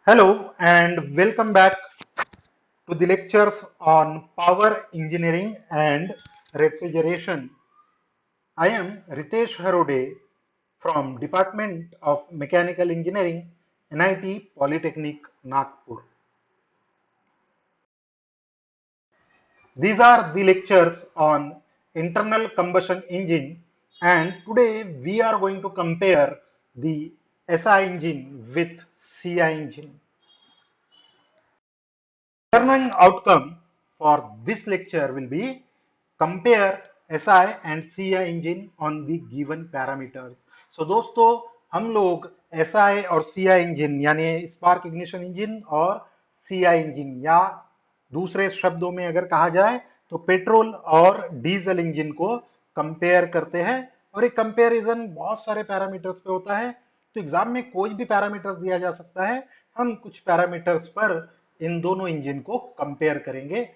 Hello and welcome back to the lectures on power engineering and refrigeration. I am Ritesh Harode from Department of Mechanical Engineering, NIT Polytechnic, Nagpur. These are the lectures on internal combustion engine, and today we are going to compare the SI engine with CI engine. Learning outcome for this lecture will be compare SI and CI engine on the given parameters. So दोस्तों हम लोग SI और CI engine यानी spark ignition engine और CI engine या दूसरे शब्दों में अगर कहा जाए तो पेट्रोल और डीजल इंजन को कंपेयर करते हैं और एक कंपैरिजन बहुत सारे पैरामीटर्स पे होता है। तो एग्जाम में कोई भी पैरामीटर्स दिया जा सकता है, हम कुछ पैरामीटर्स पर इन दोनों इंजन को कंपेयर करेंगे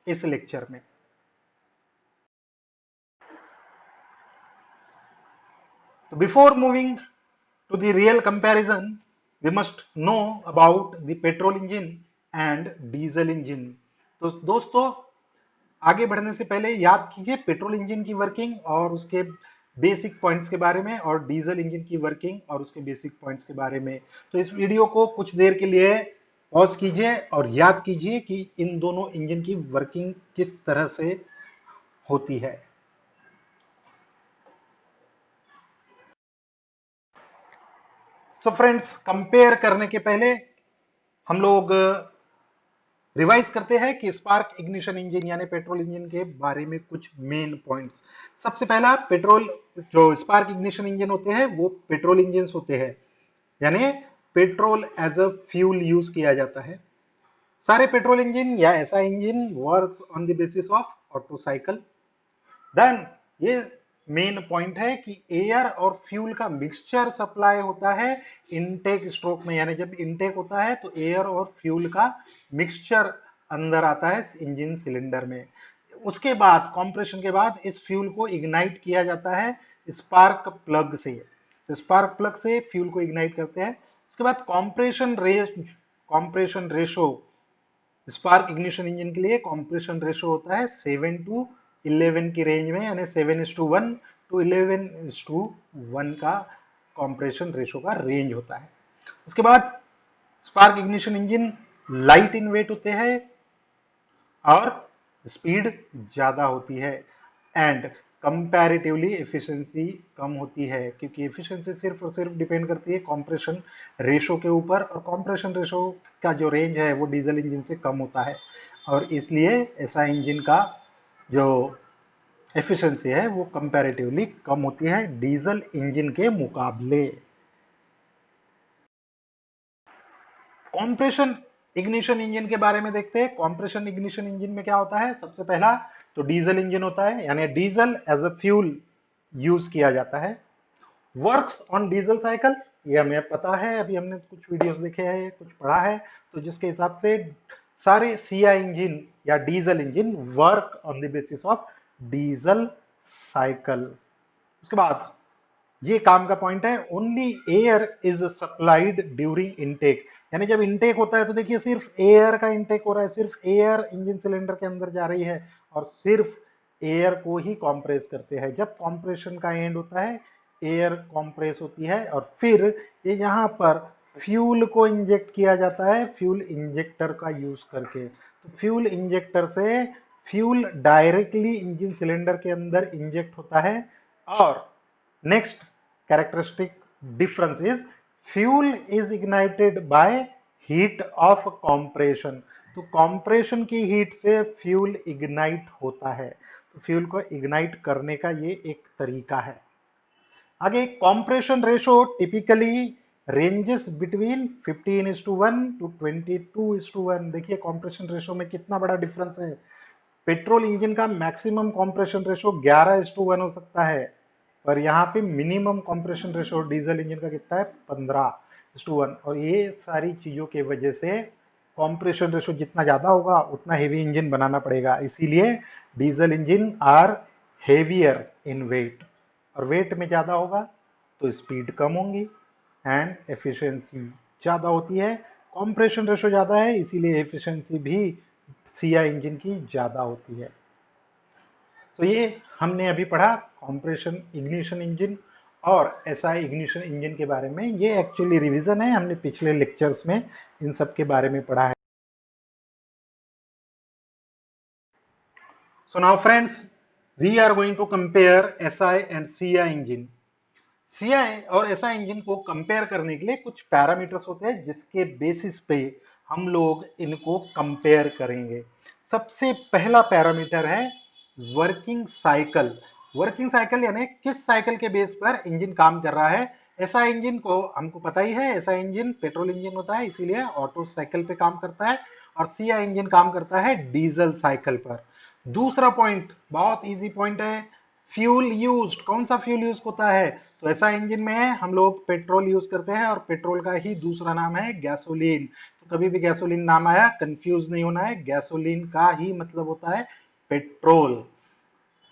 इस लेक्चर में। तो before moving to the real comparison we must know about the petrol engine and diesel engine. तो दोस्तों आगे बढ़ने से पहले याद कीजिए पेट्रोल इंजन की वर्किंग और उसके बेसिक पॉइंट्स के बारे में और डीजल इंजन की वर्किंग और उसके बेसिक पॉइंट्स के बारे में। तो इस वीडियो को कुछ देर के लिए पॉज कीजिए और याद कीजिए कि इन दोनों इंजन की वर्किंग किस तरह से होती है। सो फ्रेंड्स कंपेयर करने के पहले हम लोग रिवाइज करते हैं कि स्पार्क इग्निशन इंजन यानी पेट्रोल इंजन के बारे में कुछ मेन पॉइंट्स। सबसे पहला पेट्रोल जो स्पार्क इग्निशन इंजन होते हैं वो पेट्रोल इंजन होते हैं, यानी petrol as a fuel use किया जाता है। सारे पेट्रोल इंजन या ऐसा engine works on the basis of auto cycle. Then ये मेन पॉइंट है कि एयर और फ्यूल का मिक्सचर सप्लाई होता है इनटेक स्ट्रोक में, यानी जब इनटेक होता है तो एयर और फ्यूल का मिक्सचर अंदर आता है इंजन सिलेंडर में। उसके बाद कंप्रेशन के बाद इस फ्यूल को इग्नाइट किया जाता है स्पार्क प्लग से। तो स्पार्क प्लग से फ्यूल को इग्नाइट करते हैं। उसके बाद compression ratio spark ignition engine के लिए कॉम्प्रेशन रेशो होता है 7:11 की रेंज में, यानी 7:1 to 11:1 का कॉम्प्रेशन रेशो का रेंज होता है। उसके बाद spark ignition engine light in weight होते हैं और स्पीड ज्यादा होती है एंड कंपैरेटिवली एफिशिएंसी कम होती है, क्योंकि एफिशिएंसी सिर्फ और सिर्फ डिपेंड करती है कॉम्प्रेशन रेशो के ऊपर, और कॉम्प्रेशन रेशो का जो रेंज है वो डीजल इंजन से कम होता है और इसलिए ऐसा इंजन का जो एफिशिएंसी है वो कंपैरेटिवली कम होती है डीजल इंजन के मुकाबले। कॉम्प्रेशन इग्निशन इंजन के बारे में देखते हैं। कॉम्प्रेशन इग्निशन इंजन में क्या होता है, सबसे पहला तो डीजल इंजन होता है, यानी diesel as a fuel use किया जाता है। वर्क्स ऑन डीजल साइकिल ये हमें पता है, अभी हमने कुछ वीडियोस देखे हैं, कुछ पढ़ा है, तो जिसके हिसाब से सारे सीआई इंजन या diesel engine work on the basis of diesel cycle. उसके बाद ये काम का पॉइंट है, only air is supplied during intake, यानी जब इनटेक होता है तो देखिए सिर्फ एयर का इनटेक हो रहा है, सिर्फ एयर इंजन सिलेंडर के अंदर जा रही है और सिर्फ एयर को ही कॉम्प्रेस करते हैं। जब कॉम्प्रेशन का एंड होता है एयर कॉम्प्रेस होती है और फिर ये यहाँ पर फ्यूल को इंजेक्ट किया जाता है फ्यूल इंजेक्टर का यूज करके। तो फ्यूल इंजेक्टर से फ्यूल डायरेक्टली इंजन सिलेंडर के अंदर इंजेक्ट होता है। और next characteristic difference is fuel is ignited by heat of compression। तो compression की हीट से फ्यूल इग्नाइट होता है, तो फ्यूल को इग्नाइट करने का ये एक तरीका है। आगे compression ratio typically ranges between 15:1 to 22:1। देखिए compression रेशो में कितना बड़ा डिफरेंस है। पेट्रोल इंजन का मैक्सिमम कंप्रेशन रेशो 11:1 हो सकता है, पर यहाँ पे minimum compression ratio diesel engine का कितना है 15:1। और ये सारी चीजों की वजह से कंप्रेशन रेशो जितना ज्यादा होगा उतना हेवी इंजन बनाना पड़ेगा, इसीलिए diesel engine are heavier in weight, और वेट में ज्यादा होगा तो स्पीड कम होंगी एंड एफिशिएंसी ज्यादा होती है, कॉम्प्रेशन रेशो ज़्यादा है, इसीलिए एफिशिएंसी भी सीआई इंजन की ज़्यादा होती है। तो ये हमने अभी पढ़ा कॉम्प्रेशन इग्निशन इंजन और एसआई इग्निशन इंजन के बारे में। ये एक्चुअली रिवीजन है, हमने पिछले लेक्चर्स में इन सब के बारे में पढ़ा है। So now friends, we are going to compare SI and CI engine. CI और SI इंजन को कंपेयर करने के लिए कुछ पैरामीटर्स होते हैं जिसके बेसिस पे हम लोग इनको कंपेयर करेंगे। सबसे पहला पैरामीटर है वर्किंग साइकिल। वर्किंग साइकिल यानी किस साइकिल के बेस पर इंजन काम कर रहा है। एसआई इंजन को हमको पता ही है, एसआई इंजन पेट्रोल इंजन होता है, इसीलिए ऑटो साइकिल पे काम करता है, और सीआई इंजन काम करता है डीजल साइकिल पर। दूसरा पॉइंट बहुत इजी पॉइंट है, फ्यूल यूज्ड। कौन सा फ्यूल यूज होता है? तो ऐसा इंजन में हम लोग पेट्रोल यूज करते हैं, और पेट्रोल का ही दूसरा नाम है गैसोलीन। तो कभी भी गैसोलीन नाम आया कंफ्यूज नहीं होना है, गैसोलीन का ही मतलब होता है पेट्रोल।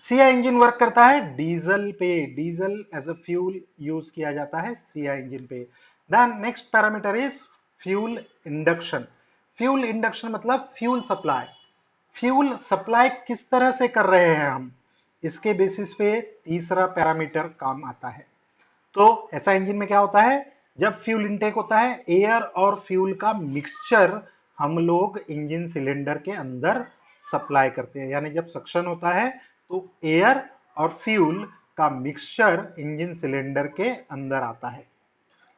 सीआई इंजन वर्क करता है डीजल पे, diesel as a fuel use किया जाता है सीआई इंजन पे। Then next parameter is fuel induction. Fuel induction मतलब फ्यूल सप्लाई। फ्यूल सप्लाई किस तरह से कर रहे हैं हम, इसके बेसिस पे तीसरा पैरामीटर काम आता है। तो ऐसा इंजन में क्या होता है, जब फ्यूल इनटेक होता है, एयर और फ्यूल का मिक्सचर हम लोग इंजन सिलेंडर के अंदर सप्लाई करते हैं। यानी जब सक्शन होता है तो एयर और फ्यूल का मिक्सचर इंजन सिलेंडर के अंदर आता है।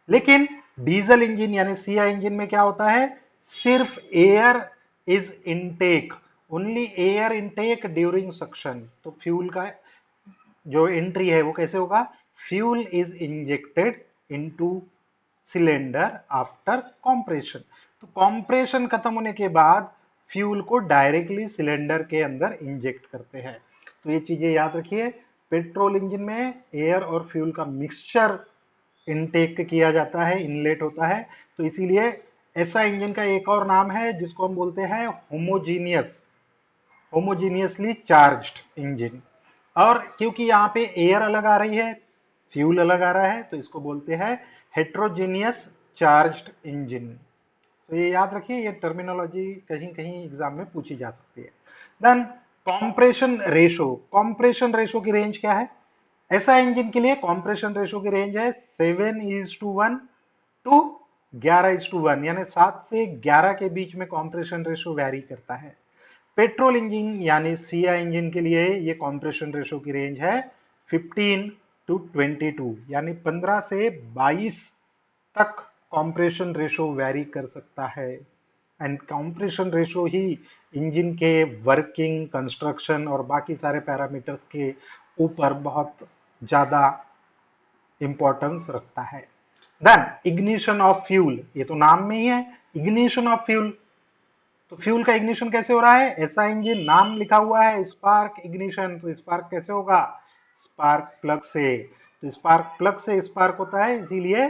लेकिन डीजल इंजन यानी सीआई इंजन में क्या होता है, सिर्फ air is intake, only air intake during suction. तो फ्यूल का जो एंट्री है वो कैसे होगा, fuel is injected into cylinder after compression. तो कॉम्प्रेशन खत्म होने के बाद फ्यूल को डायरेक्टली सिलेंडर के अंदर इंजेक्ट करते हैं। तो ये चीजें याद रखिए, पेट्रोल इंजन में एयर और फ्यूल का मिक्सचर इनटेक किया जाता है, इनलेट होता है। तो इसीलिए ऐसा इंजन का एक और नाम है जिसको हम बोलते हैं होमोजीनियस, होमोजीनियसली चार्ज्ड इंजन। और क्योंकि यहाँ पे एयर अलग आ रही है, फ्यूल अलग आ रहा है, तो इसको बोलते हैं हेट्रोजीनियस चार्ज्ड इंजन। तो ये याद रखिए, ये टर्मिनोलॉजी कहीं कहीं एग्जाम में पूछी जा सकती है। देन कॉम्प्रेशन रेशो। कॉम्प्रेशन रेशो की रेंज क्या है? ऐसा इंजन के लिए कॉम्प्रेशन रेशो की रेंज है 7:1 टू 11:1, यानी 7 से 11 के बीच में कॉम्प्रेशन रेशो वैरी करता है। पेट्रोल इंजन यानी सीआई इंजन के लिए ये कॉम्प्रेशन रेशो की रेंज है 15:22, यानी 15 से 22 तक कॉम्प्रेशन रेशो वैरी कर सकता है। And compression ratio he engine के वर्किंग, कंस्ट्रक्शन और बाकी सारे पैरामीटर्स के ऊपर बहुत ज्यादा इंपॉर्टेंस रखता है। देन इग्निशन ऑफ फ्यूल, ये तो नाम में ही है इग्निशन ऑफ फ्यूल। तो फ्यूल का इग्निशन कैसे हो रहा है? ऐसा इंजन नाम लिखा हुआ है स्पार्क इग्निशन, तो स्पार्क कैसे होगा? स्पार्क प्लग से। तो स्पार्क प्लग से स्पार्क होता है, इसीलिए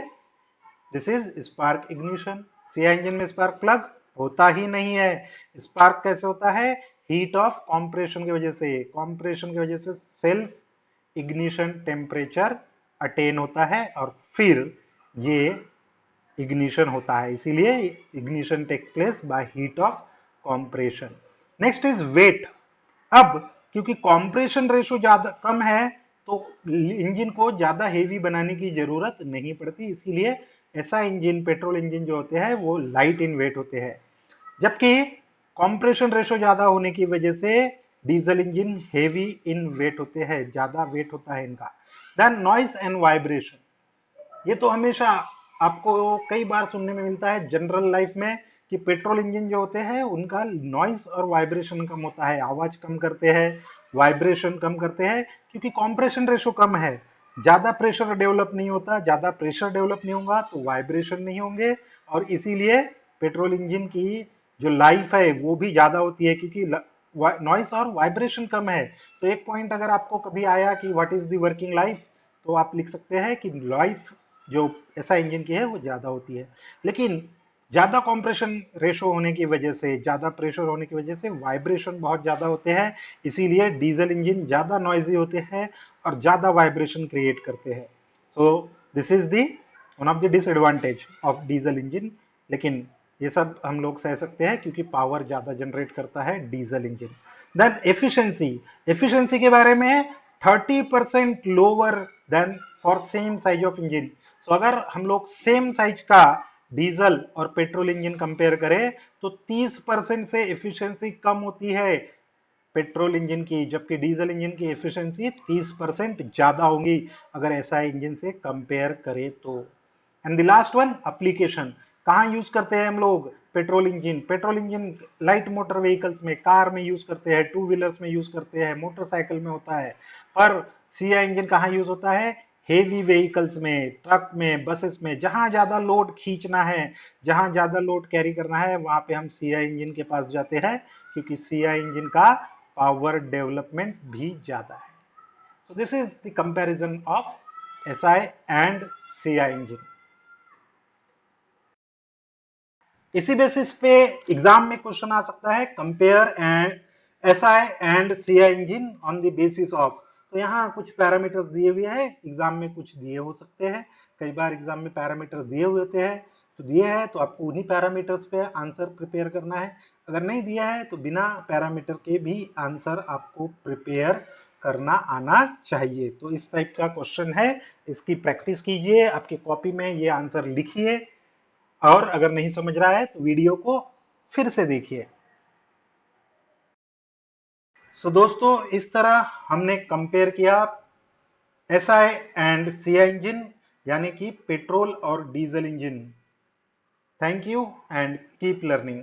this is spark ignition. CI engine में स्पार्क प्लग होता ही नहीं है। स्पार्क कैसे होता है? हीट ऑफ कॉम्प्रेशन की वजह से, कॉम्प्रेशन की वजह से सेल्फ इग्निशन टेम्परेचर अटेन होता है और फिर ये इग्निशन होता है, इसीलिए ignition takes place by heat of compression. Next is weight. अब क्योंकि कॉम्प्रेशन रेशो ज्यादा कम है तो इंजन को ज्यादा हेवी बनाने की जरूरत नहीं पड़ती, इसीलिए ऐसा इंजन, पेट्रोल इंजन जो होते हैं वो लाइट इन वेट होते हैं। जबकि कॉम्प्रेशन रेशो ज्यादा होने की वजह से डीजल इंजन हेवी इन वेट होते हैं, ज्यादा वेट होता है इनका। देन नॉइस एंड वाइब्रेशन, ये तो हमेशा आपको कई बार सुनने में मिलता है जनरल लाइफ में कि पेट्रोल इंजन जो होते हैं उनका नॉइस और वाइब्रेशन कम होता है, आवाज कम करते हैं, वाइब्रेशन कम करते हैं, क्योंकि कॉम्प्रेशन रेशो कम है। ज्यादा प्रेशर डेवलप नहीं होता, ज्यादा प्रेशर डेवलप नहीं होगा तो वाइब्रेशन नहीं होंगे, और इसीलिए पेट्रोल इंजन की जो लाइफ है वो भी ज्यादा होती है, क्योंकि नॉइस और वाइब्रेशन कम है। तो एक पॉइंट अगर आपको कभी आया कि what is the working life, तो आप लिख सकते हैं कि लाइफ जो ऐसा इंजन की है वो ज्यादा होती है। लेकिन ज्यादा कंप्रेशन रेशो होने की वजह से, ज्यादा प्रेशर होने की वजह से वाइब्रेशन बहुत ज्यादा होते हैं, इसीलिए डीजल इंजन ज्यादा नॉइजी होते हैं और ज्यादा वाइब्रेशन क्रिएट करते हैं। So this is the one of the disadvantage of diesel engine. लेकिन ये सब हम लोग सह सकते हैं क्योंकि पावर ज्यादा जनरेट करता है diesel engine. Then efficiency, efficiency के बारे में 30% lower than for same size of engine. So अगर हम लोग सेम साइज का डीजल और पेट्रोल इंजन कंपेयर करें तो 30% से एफिशिएंसी कम होती है पेट्रोल इंजन की, जबकि डीजल इंजन की एफिशिएंसी 30% ज्यादा होगी अगर एसआई इंजन से कंपेयर करें तो। And the last one application, कहाँ यूज करते हैं हम लोग petrol engine? Petrol engine light motor vehicles में, कार में यूज करते हैं, टू व्हीलर्स में यूज करते हैं, मोटरसाइकिल में होता है। पर सीआई इंजन कहाँ यूज होता है? हेवी व्हीकल्स में, ट्रक में, बसेस में, जहां ज्यादा लोड खींचना है, जहां ज्यादा लोड कैरी करना है, वहां पे हम सीआई इंजन के पास जाते हैं क्योंकि सीआई इंजन का पावर डेवलपमेंट भी ज्यादा है। So this is the comparison of SI and CI engine. इसी बेसिस पे एग्जाम में क्वेश्चन आ सकता है compare and SI and CI engine on the basis of. तो यहाँ कुछ पैरामीटर्स दिए हुए हैं, एग्जाम में कुछ दिए हो सकते हैं। कई बार एग्जाम में पैरामीटर दिए हुए होते हैं, तो दिए हैं तो आपको उन्हीं पैरामीटर्स पे आंसर प्रिपेयर करना है। अगर नहीं दिया है तो बिना पैरामीटर के भी आंसर आपको प्रिपेयर करना आना चाहिए। तो इस टाइप का क्वेश्चन है, इसकी प्रैक्टिस कीजिए, आपकी कॉपी में ये आंसर लिखिए, और अगर नहीं समझ रहा है तो वीडियो को फिर से देखिए। सो दोस्तों, इस तरह हमने कंपेयर किया एसआई एंड सीआई इंजन, यानी कि पेट्रोल और diesel engine. Thank you and keep learning.